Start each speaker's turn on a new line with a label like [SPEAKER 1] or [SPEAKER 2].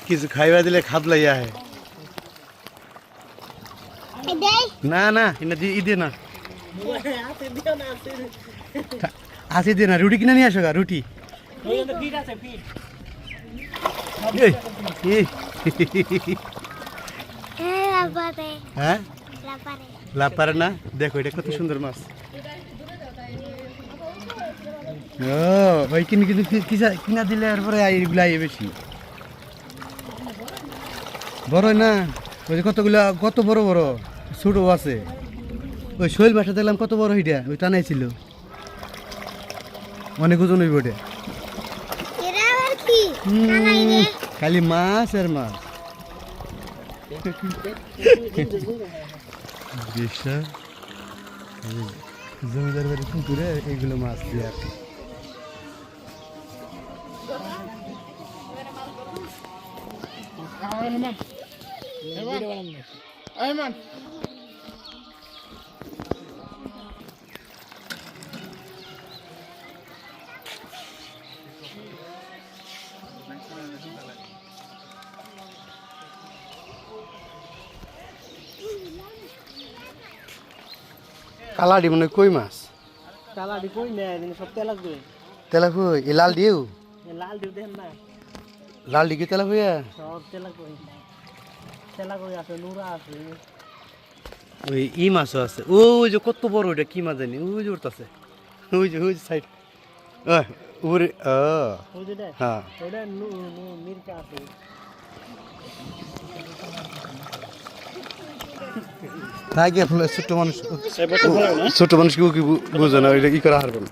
[SPEAKER 1] কিছু খাইবা দিলে খাবলাইয়া হে না না এনে ইদে না আসি দে না রুটি কিনে নিয়ে আসো গা রুটি হ্যাঁ লাপারে না দেখো এটা কত সুন্দর মাছ ও ওই কিন্তু কিনা দিলে এরপরে এইগুলা বেশি বড় না ওই যে কতগুলা কত বড় বড় ছোট আছে ওই শৈল মাছটা দেখলাম কত বড় ওইটা ওই টানাই ছিল অনেক ওজন হইব ওটা খালি মাছ আর মাছ জমিদার বাড়ি পুকুরে এইগুলো মাছ দিয়ে আর কালাডি মানে কই মাছ
[SPEAKER 2] কালাডি কই না সব তেলা কই
[SPEAKER 1] তেলা কই এ লাল দিও
[SPEAKER 2] লাল দিও দেন না
[SPEAKER 1] লাল দিকে তেলা কই
[SPEAKER 2] সব তেলা কই আছে নুরা আছে
[SPEAKER 1] ওই ই মাছও আছে ওই যে কত বড় ওটা কি মাছ জানি ওই যে উঠতেছে ওই যে সাইড ওরে
[SPEAKER 2] ওই যে
[SPEAKER 1] হ্যাঁ
[SPEAKER 2] ওটা মিরকা আছে
[SPEAKER 1] তাই কি ছোট মানুষ কি বুঝে না ওইটা কি করা হারবে না